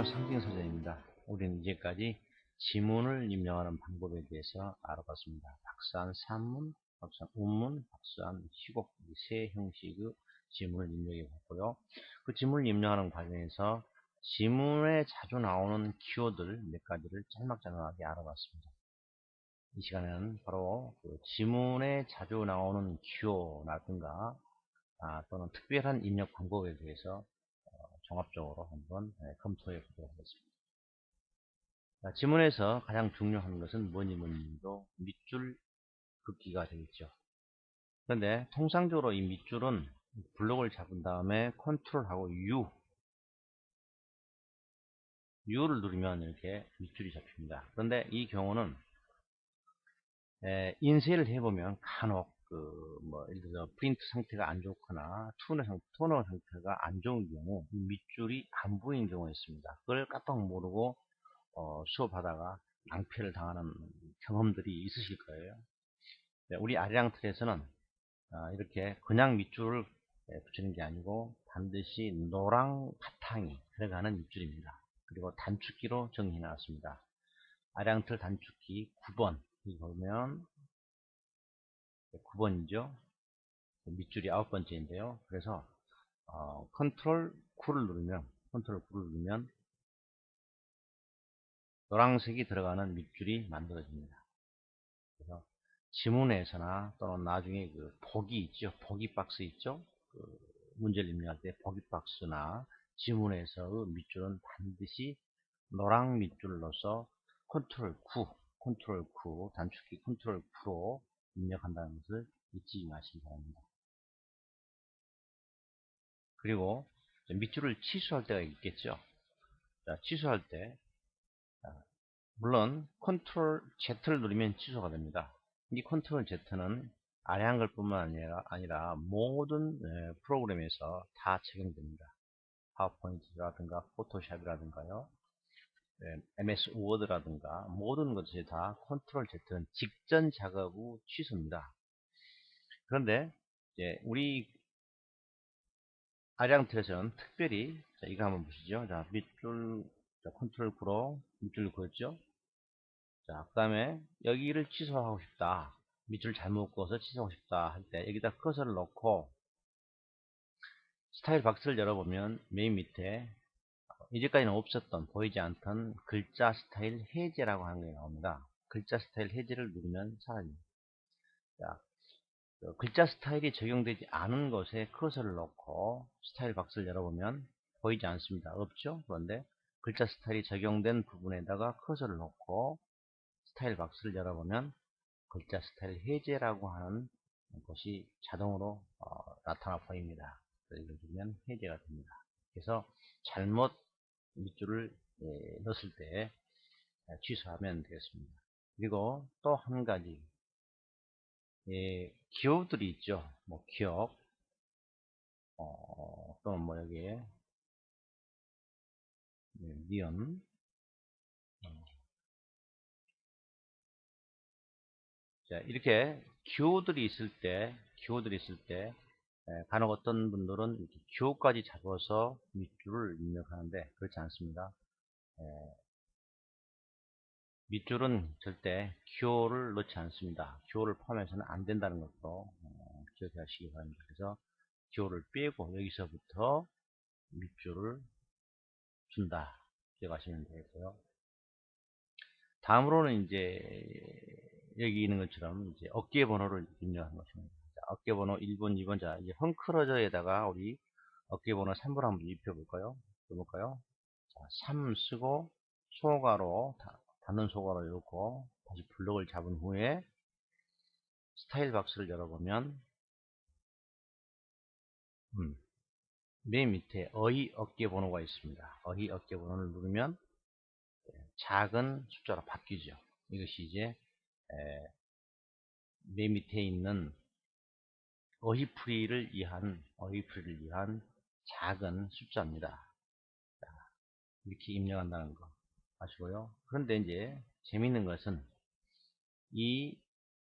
안녕하세요. 상징서재입니다. 우리는 이제까지 지문을 입력하는 방법에 대해서 알아봤습니다. 박스한 산문, 박스한 운문, 박스한 시곡 이 세 형식의 지문을 입력해 봤고요. 그 지문을 입력하는 과정에서 지문에 자주 나오는 키워드를 몇 가지를 짤막짤막하게 알아봤습니다. 이 시간에는 바로 그 지문에 자주 나오는 기호라든가 또는 특별한 입력 방법에 대해서 종합적으로 한번 검토해 보도록 하겠습니다. 자, 지문에서 가장 중요한 것은 뭐니 해도 밑줄 긋기가 되겠죠. 그런데 통상적으로 이 밑줄은 블록을 잡은 다음에 컨트롤하고 U를 누르면 이렇게 밑줄이 잡힙니다. 그런데 이 경우는 인쇄를 해보면 간혹 예를 들어 프린트 상태가 안 좋거나 토너 상태가 안 좋은 경우 밑줄이 안 보이는 경우가 있습니다. 그걸 깜빡 모르고 수업하다가 낭패를 당하는 경험들이 있으실 거예요. 우리 아리랑 틀에서는 이렇게 그냥 밑줄을 붙이는 게 아니고 반드시 노랑 바탕이 들어가는 밑줄입니다. 그리고 단축키로 정리해 놨습니다. 아리랑 틀 단축키 9번 이거 보면 9번이죠. 밑줄이 9번째인데요. 그래서 컨트롤 9를 누르면 노란색이 들어가는 밑줄이 만들어집니다. 그래서 지문에서나 또는 나중에 그 보기 있죠. 보기 박스 있죠. 그 문제를 입력할 때 보기 박스나 지문에서의 밑줄은 반드시 노랑 밑줄로서 컨트롤 9 단축키 컨트롤 9로 입력한다는 것을 잊지 마시기 바랍니다. 그리고 밑줄을 취소할 때가 있겠죠. 자, 취소할 때 물론 컨트롤 Z를 누르면 취소가 됩니다. 이 컨트롤 Z는 아래 한글 뿐만 아니라 모든 프로그램에서 다 적용됩니다. 파워포인트라든가 포토샵이라든가요, MS 워드라든가 모든 것이 다 컨트롤 Z는 직전 작업 후 취소입니다. 그런데 우리 아리랑 틀에서는 특별히 이거 한번 보시죠. 자, 밑줄 컨트롤 9로 밑줄 그었죠. 자, 그 다음에 여기를 취소하고 싶다. 밑줄 잘못 그어서 취소하고 싶다 할 때 여기다 커서를 놓고 스타일 박스를 열어보면 맨 밑에 이제까지는 없었던 보이지 않던 글자 스타일 해제라고 하는 게 나옵니다. 글자 스타일 해제를 누르면 사라집니다. 자, 글자 스타일이 적용되지 않은 것에 커서를 놓고 스타일 박스를 열어보면 보이지 않습니다. 없죠? 그런데 글자 스타일이 적용된 부분에다가 커서를 놓고 스타일 박스를 열어보면 글자 스타일 해제라고 하는 것이 자동으로 나타나 보입니다. 이걸 누르면 해제가 됩니다. 그래서 잘못 밑줄을 넣었을 때 취소하면 되겠습니다. 그리고 또 한 가지 기호들이 있죠. 뭐 기억 또는 뭐 여기에 니은 자, 이렇게 기호들이 있을 때 간혹 어떤 분들은 이렇게 기호까지 잡아서 밑줄을 입력하는데 그렇지 않습니다. 밑줄은 절대 기호를 넣지 않습니다. 기호를 포함해서는 안 된다는 것도 기억하시기 바랍니다. 그래서 기호를 빼고 여기서부터 밑줄을 준다. 기억하시면 되겠고요. 다음으로는 여기 있는 것처럼 어깨 번호를 입력하는 것입니다. 자, 어깨 번호 1번, 2번. 자, 이제 헝클어져에다가 우리 어깨 번호 3번 한번 입혀볼까요? 자, 3 쓰고 소가로 닫는 소가로 읽고 다시 블록을 잡은 후에 스타일 박스를 열어보면 맨 밑에 어휘 어깨 번호가 있습니다. 어휘 어깨 번호를 누르면 작은 숫자로 바뀌죠. 이것이 이제 맨 밑에 있는 어휘풀이를 위한 작은 숫자입니다. 이렇게 입력한다는 거 아시고요. 그런데 이제 재밌는 것은 이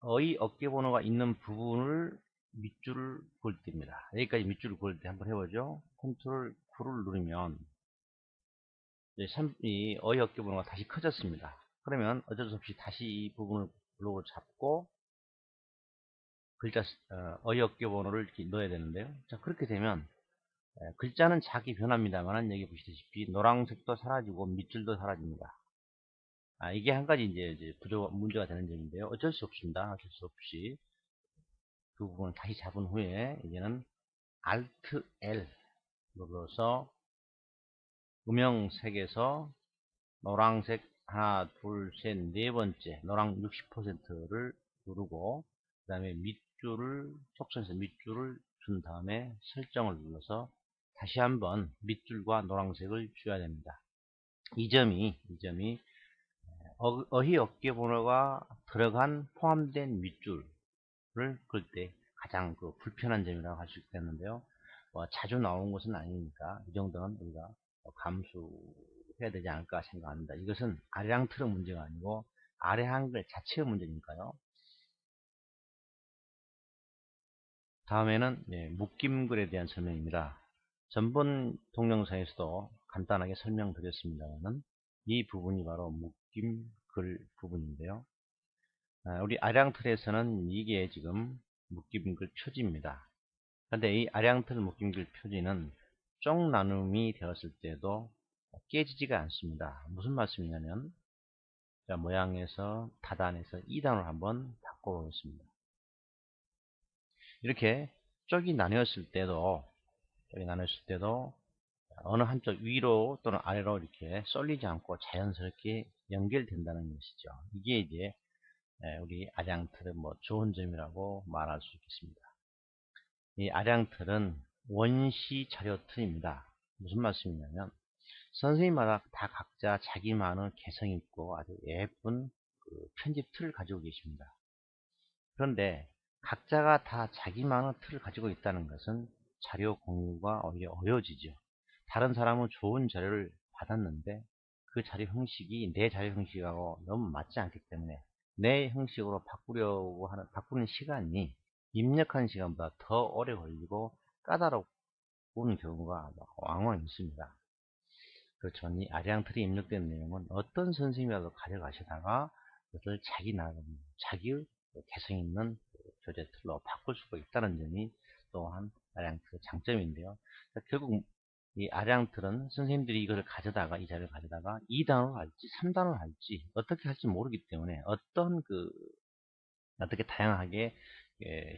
어휘 어깨 번호가 있는 부분을 밑줄을 그을 때입니다. 여기까지 밑줄을 그을 때 한번 해보죠. 컨트롤 9를 누르면 이 어휘 어깨 번호가 다시 커졌습니다. 그러면 어쩔 수 없이 다시 이 부분을 블록을 잡고 글자 어휘 어깨 번호를 이렇게 넣어야 되는데요. 자, 그렇게 되면 글자는 작게 변합니다만 여기 보시다시피 노란색도 사라지고 밑줄도 사라집니다. 이게 한 가지 이제 문제가 되는 점인데요. 어쩔 수 없습니다. 어쩔 수 없이 그 부분을 다시 잡은 후에 이제는 Alt L 눌러서 음영색에서 노란색 하나, 둘, 셋, 네 번째 노랑 60%를 누르고 그 다음에 밑줄을 촉선에서 밑줄을 준 다음에 설정을 눌러서 다시 한번 밑줄과 노란색을 줘야 됩니다. 이 점이 어휘 어깨 번호가 들어간 포함된 밑줄을 그을 때 가장 불편한 점이라고 할 수 있겠는데요. 자주 나오는 것은 아니니까 이 정도는 우리가 감수해야 되지 않을까 생각합니다. 이것은 아래랑 틀의 문제가 아니고 아래 한글 자체의 문제니까요. 다음에는 묶임글에 대한 설명입니다. 전번 동영상에서도 간단하게 설명드렸습니다만 이 부분이 바로 묶임글 부분인데요. 우리 아량틀에서는 이게 지금 묶임글 표지입니다. 그런데 이 아량틀 묶임글 표지는 쪽 나눔이 되었을 때도 깨지지가 않습니다. 무슨 말씀이냐면 모양에서 다단에서 2단으로 한번 바꿔보겠습니다. 이렇게 쪽이 나뉘었을 때도 어느 한쪽 위로 또는 아래로 이렇게 쏠리지 않고 자연스럽게 연결된다는 것이죠. 이게 이제 우리 아량틀의 좋은 점이라고 말할 수 있겠습니다. 이 아량틀은 원시 자료 틀입니다. 무슨 말씀이냐면 선생님마다 다 각자 자기만의 개성 있고 아주 예쁜 편집 틀을 가지고 계십니다. 그런데 각자가 다 자기만의 틀을 가지고 있다는 것은 자료 공유가 오히려 어려워지죠. 다른 사람은 좋은 자료를 받았는데 그 자료 형식이 내 자료 형식하고 너무 맞지 않기 때문에 내 형식으로 바꾸는 시간이 입력한 시간보다 더 오래 걸리고 까다로운 경우가 왕왕 있습니다. 그렇지만 이 아량틀이 입력된 내용은 어떤 선생님이라도 가져가시다가 그것을 자기의 개성 있는 교재 틀로 바꿀 수가 있다는 점이 또한 아량틀의 장점인데요. 결국 이 아량틀은 선생님들이 이것을 이 자료를 가져다가 2단으로 할지 3단으로 할지 어떻게 할지 모르기 때문에 어떻게 다양하게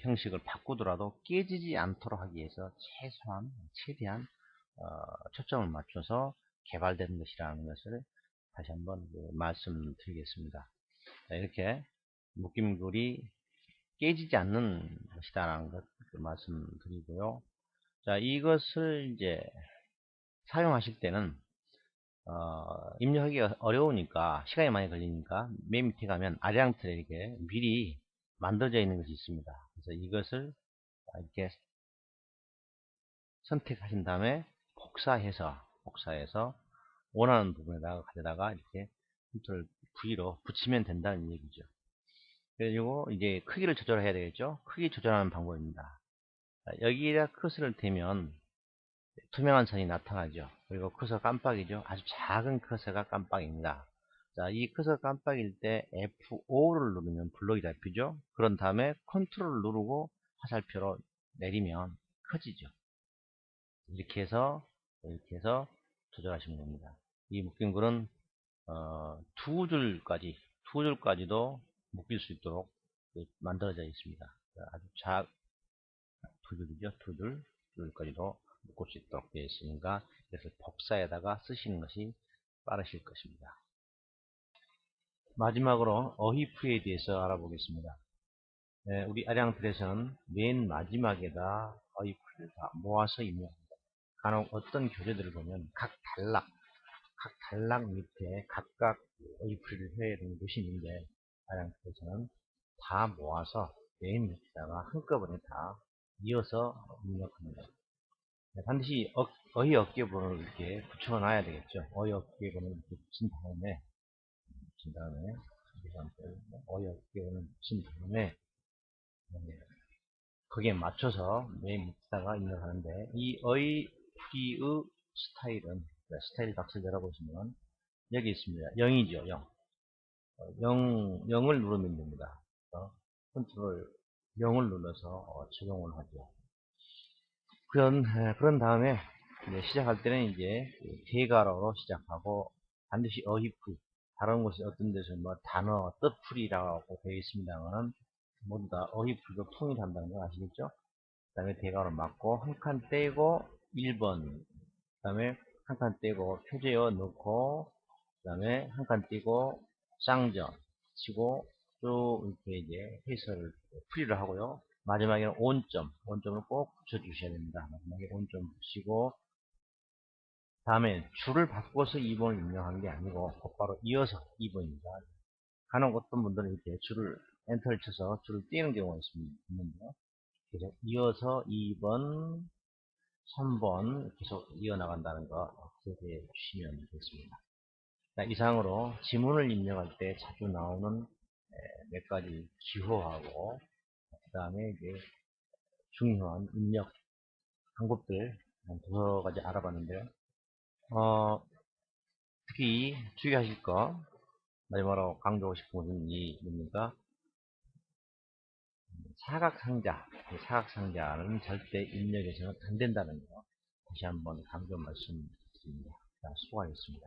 형식을 바꾸더라도 깨지지 않도록 하기 위해서 최대한 초점을 맞춰서 개발된 것이라는 것을 다시 한번 말씀드리겠습니다. 이렇게 묶임글이 깨지지 않는 것이다라는 것 말씀드리고요. 자, 이것을 이제 사용하실 때는 입력하기가 어려우니까 시간이 많이 걸리니까 맨 밑에 가면 아량틀에 이렇게 미리 만들어져 있는 것이 있습니다. 그래서 이것을 이렇게 선택하신 다음에 복사해서 원하는 부분에다가 가져다가 이렇게 컨트롤 V로 붙이면 된다는 얘기죠. 그리고 이제 크기를 조절해야 되겠죠. 크기 조절하는 방법입니다. 여기에다 커서를 대면 투명한 선이 나타나죠. 그리고 커서 깜빡이죠. 아주 작은 커서가 깜빡입니다. 자, 이 커서 깜빡일 때 F5를 누르면 블록이 잡히죠. 그런 다음에 컨트롤을 누르고 화살표로 내리면 커지죠. 이렇게 해서 조절하시면 됩니다. 이 묶임글은 두 줄까지도 묶일 수 있도록 만들어져 있습니다. 아주 두 줄이죠. 두 줄까지도 묶을 수 있도록 되어 있으니까 이것을 복사에다가 쓰시는 것이 빠르실 것입니다. 마지막으로 어휘풀이에 대해서 알아보겠습니다. 우리 아량틀에서는 맨 마지막에다 어휘풀이를 다 모아서 입력합니다. 간혹 어떤 교재들을 보면 각 단락 밑에 각각 어휘풀이를 해야 되는 것이 있는데 아량틀에서는 다 모아서 맨 밑에다가 한꺼번에 다 이어서 입력합니다. 반드시 어휘 어깨 번호를 이렇게 붙여놔야 되겠죠. 어휘 어깨 번호를 이렇게 붙인 다음에 어휘 어깨 번호를 붙인 다음에 거기에 맞춰서 맨 밑에다가 입력하는데 이 어휘풀이의 스타일은 스타일 박스를 열어보시면 여기 있습니다. 0이죠. 0. 0을 누르면 됩니다. 컨트롤 0을 눌러서 적용을 하죠. 그런 다음에 이제 시작할 때는 이제 대괄호로 시작하고 반드시 어휘풀, 다른 곳에 어떤 데서 뭐 단어 뜻풀이라고 되어 있습니다만 모두 다 어휘풀로 통일한다는 거 아시겠죠? 그 다음에 대괄호 맞고 한 칸 떼고 1번, 그 다음에 한 칸 떼고 표제어 넣고, 그 다음에 한 칸 떼고 쌍전 치고 쭉 이렇게 이제 해설을 풀이를 하고요. 마지막에는 온점을 꼭 붙여주셔야 됩니다. 마지막에 온점 붙이고, 다음에 줄을 바꿔서 2번을 입력한 게 아니고 곧바로 이어서 2번입니다. 간혹 어떤 분들은 이렇게 줄을 엔터를 쳐서 줄을 띄는 경우가 있는데요. 그래서 이어서 2번, 3번 계속 이어나간다는 거 기억해 주시면 되겠습니다. 자, 이상으로 지문을 입력할 때 자주 나오는 몇 가지 기호하고 그 다음에 이제 중요한 입력 방법들 한 두어 가지 알아봤는데요. 특히 주의하실 거 마지막으로 강조하고 싶은 것은 뭡니까? 사각상자는 절대 입력해서는 안 된다는 거 다시 한번 강조 말씀드립니다. 수고하셨습니다.